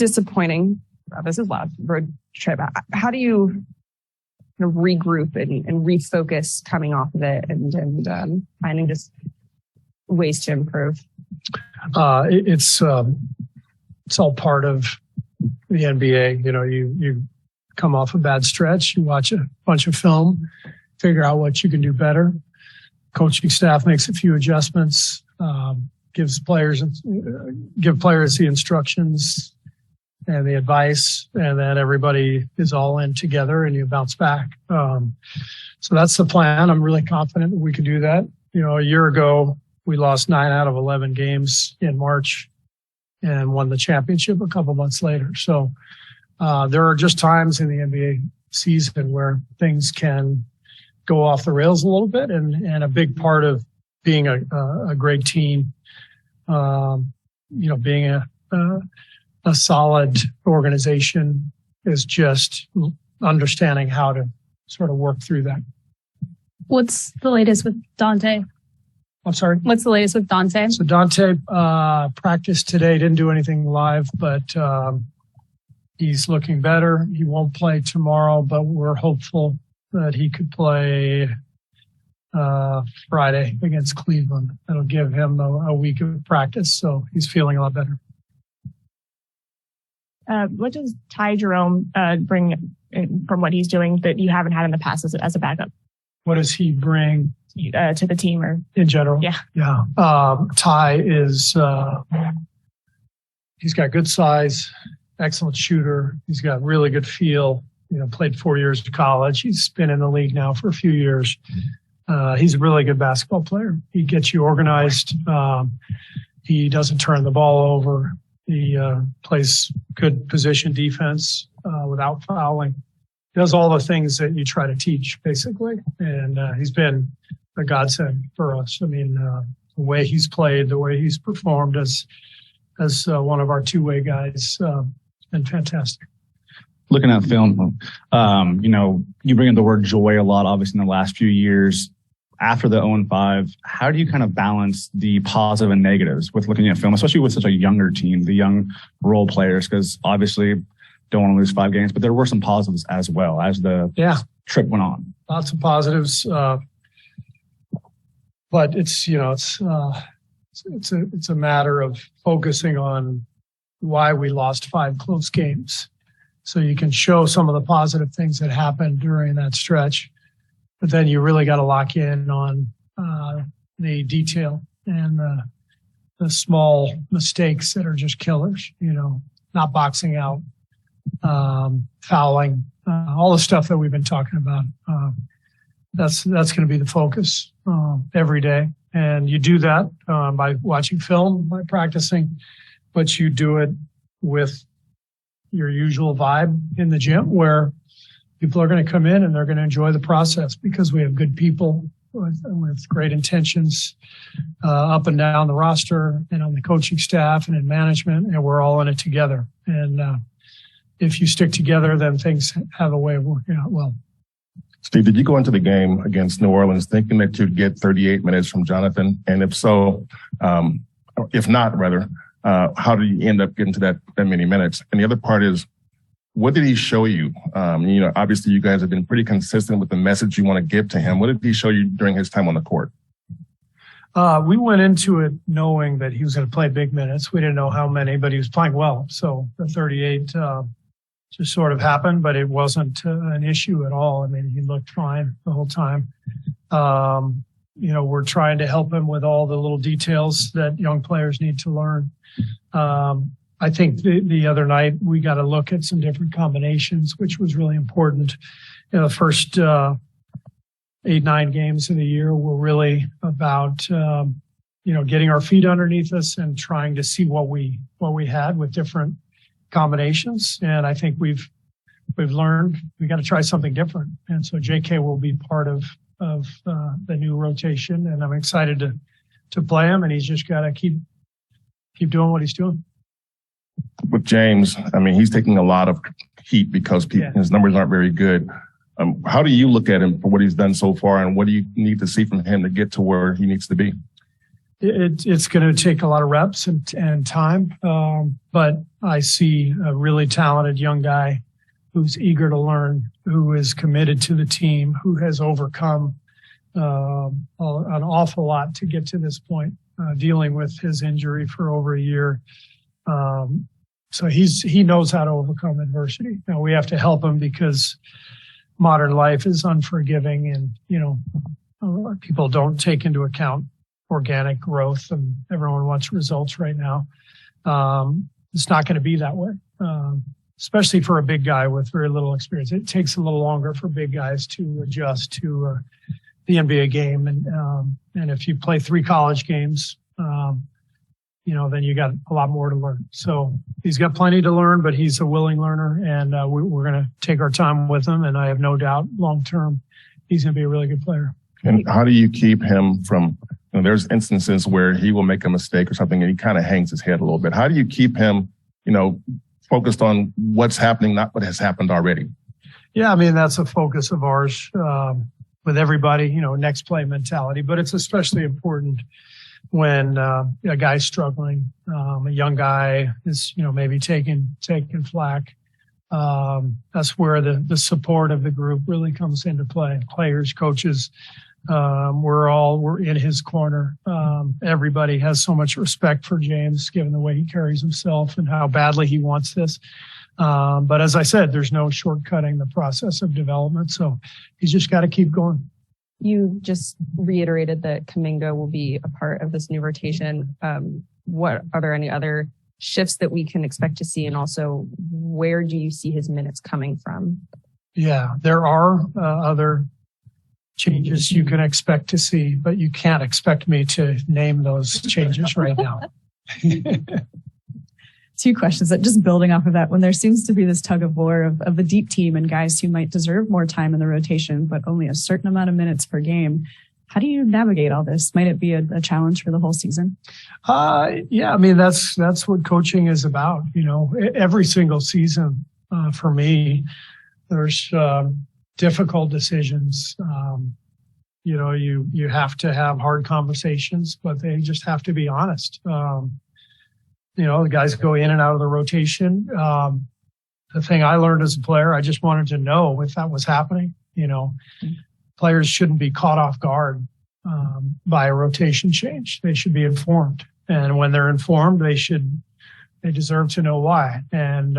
disappointing, this is loud, road trip. How do you regroup and refocus coming off of it and finding just ways to improve? It's all part of the NBA. You come off a bad stretch, you watch a bunch of film, figure out what you can do better. Coaching staff makes a few adjustments, give players the instructions and the advice, and then everybody is all in together and you bounce back. So that's the plan. I'm really confident that we can do that. A year ago, we lost 9 out of 11 games in March and won the championship a couple months later. So there are just times in the NBA season where things can go off the rails a little bit, and a big part of being a great team, being a solid organization is just understanding how to sort of work through that. What's the latest with Dante? I'm sorry? What's the latest with Dante? So Dante practiced today, didn't do anything live, but he's looking better. He won't play tomorrow, but we're hopeful that he could play Friday against Cleveland. That'll give him a week of practice, so he's feeling a lot better. What does Ty Jerome bring from what he's doing that you haven't had in the past as a backup? What does he bring to the team, or in general? Yeah. Ty is he's got good size, excellent shooter. He's got really good feel. Played 4 years of college. He's been in the league now for a few years. He's a really good basketball player. He gets you organized. He doesn't turn the ball over. He plays good position defense without fouling. He does all the things that you try to teach, basically. And he's been a godsend for us. I mean, the way he's played, the way he's performed as one of our two-way guys, has been fantastic. Looking at film, you bring in the word joy a lot, obviously, in the last few years. After the 0-5, how do you kind of balance the positive and negatives with looking at film, especially with such a younger team, the young role players? Because obviously don't want to lose 5 games, but there were some positives as well as the trip went on. Lots of positives, but it's a matter of focusing on why we lost 5 close games. So you can show some of the positive things that happened during that stretch, but then you really got to lock in on the detail and the small mistakes that are just killers, not boxing out, fouling, all the stuff that we've been talking about. That's going to be the focus every day. And you do that by watching film, by practicing, but you do it with your usual vibe in the gym where people are going to come in and they're going to enjoy the process because we have good people with great intentions up and down the roster and on the coaching staff and in management, and we're all in it together. And if you stick together, then things have a way of working out well. Steve, did you go into the game against New Orleans thinking that you'd get 38 minutes from Jonathan? And if so, if not, rather, how did you end up getting to that many minutes? And the other part is, what did he show you? Obviously you guys have been pretty consistent with the message you want to give to him. What did he show you during his time on the court? We went into it knowing that he was going to play big minutes. We didn't know how many, but he was playing well. So the 38 just sort of happened, but it wasn't an issue at all. I mean, he looked fine the whole time. We're trying to help him with all the little details that young players need to learn. I think the other night we got to look at some different combinations, which was really important. The first 8-9 games of the year were really about getting our feet underneath us and trying to see what we had with different combinations. And I think we've learned we got to try something different. And so JK will be part of the new rotation, and I'm excited to play him. And he's just got to keep doing what he's doing. With James, I mean, he's taking a lot of heat because his numbers aren't very good. How do you look at him for what he's done so far, and what do you need to see from him to get to where he needs to be? It's going to take a lot of reps and time. But I see a really talented young guy who's eager to learn, who is committed to the team, who has overcome an awful lot to get to this point, dealing with his injury for over a year. So he knows how to overcome adversity. Now we have to help him because modern life is unforgiving, and people don't take into account organic growth, and everyone wants results right now. It's not going to be that way, especially for a big guy with very little experience. It takes a little longer for big guys to adjust to the NBA game, and if you play 3 college games, then you got a lot more to learn. So he's got plenty to learn, but he's a willing learner, and we're going to take our time with him. And I have no doubt long term, he's going to be a really good player. And how do you keep him from, there's instances where he will make a mistake or something and he kind of hangs his head a little bit. How do you keep him, focused on what's happening, not what has happened already? Yeah, I mean, that's a focus of ours with everybody, next play mentality, but it's especially important when a guy's struggling, a young guy is, maybe taking flack. That's where the support of the group really comes into play. Players, coaches, we're in his corner. Everybody has so much respect for James, given the way he carries himself and how badly he wants this. But as I said, there's no shortcutting the process of development. So he's just got to keep going. You just reiterated that Kuminga will be a part of this new rotation. Are there any other shifts that we can expect to see? And also, where do you see his minutes coming from? Yeah, there are other changes you can expect to see, but you can't expect me to name those changes right now. 2 questions that just building off of that. When there seems to be this tug of war of the deep team and guys who might deserve more time in the rotation, but only a certain amount of minutes per game, how do you navigate all this? Might it be a challenge for the whole season? Yeah, I mean, that's what coaching is about. Every single season for me, there's difficult decisions. You have to have hard conversations, but they just have to be honest. The guys go in and out of the rotation. The thing I learned as a player, I just wanted to know if that was happening. Players shouldn't be caught off guard by a rotation change. They should be informed. And when they're informed, they deserve to know why. And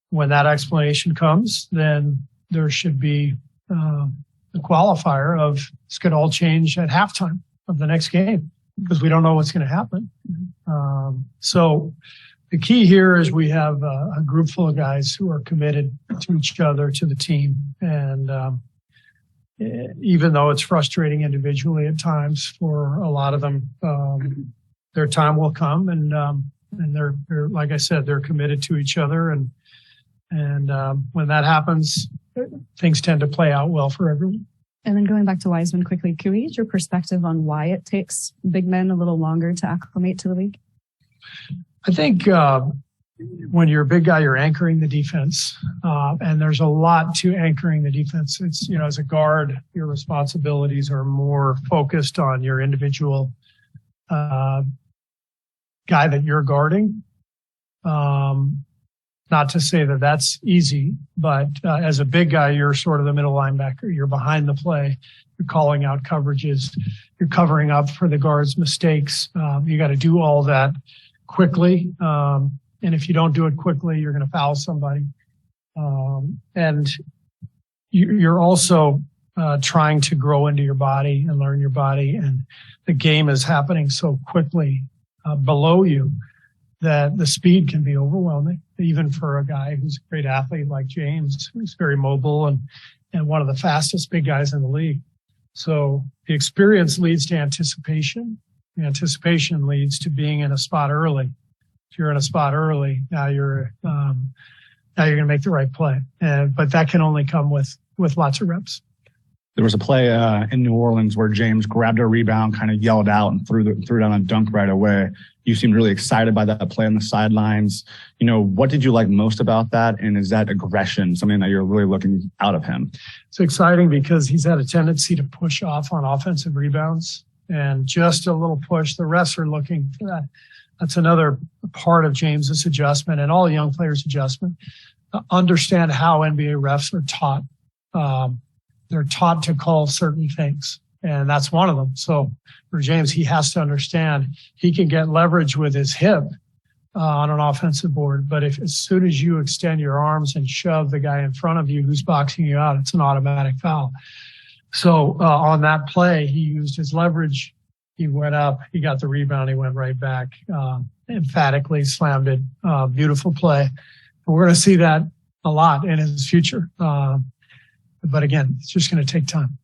when that explanation comes, then there should be a qualifier of it's going to all change at halftime of the next game, because we don't know what's going to happen. So the key here is we have a group full of guys who are committed to each other, to the team. And even though it's frustrating individually at times for a lot of them, their time will come, and they're like I said, they're committed to each other. And when that happens, things tend to play out well for everyone. And then going back to Wiseman quickly, can we get your perspective on why it takes big men a little longer to acclimate to the league? I think when you're a big guy, you're anchoring the defense, and there's a lot to anchoring the defense. It's, as a guard, your responsibilities are more focused on your individual guy that you're guarding. Not to say that that's easy, but as a big guy, you're sort of the middle linebacker. You're behind the play. You're calling out coverages. You're covering up for the guard's mistakes. You got to do all that quickly. And if you don't do it quickly, you're going to foul somebody. And you're also trying to grow into your body and learn your body. And the game is happening so quickly below you that the speed can be overwhelming, even for a guy who's a great athlete like James, who's very mobile and one of the fastest big guys in the league. So the experience leads to anticipation. The anticipation leads to being in a spot early. If you're in a spot early, now you're going to make the right play. But that can only come with lots of reps. There was a play in New Orleans where James grabbed a rebound, kind of yelled out, and threw down a dunk right away. You seemed really excited by that play on the sidelines. What did you like most about that? And is that aggression something that you're really looking out of him? It's exciting because he's had a tendency to push off on offensive rebounds. and just a little push. The refs are looking for that. That's another part of James's adjustment and all young players' adjustment. Understand how NBA refs are taught. They're taught to call certain things, and that's one of them. So for James, he has to understand he can get leverage with his hip on an offensive board, but if as soon as you extend your arms and shove the guy in front of you who's boxing you out, it's an automatic foul. So on that play, he used his leverage. He went up, he got the rebound, he went right back, emphatically slammed it. Beautiful play. We're going to see that a lot in his future. But again, it's just going to take time.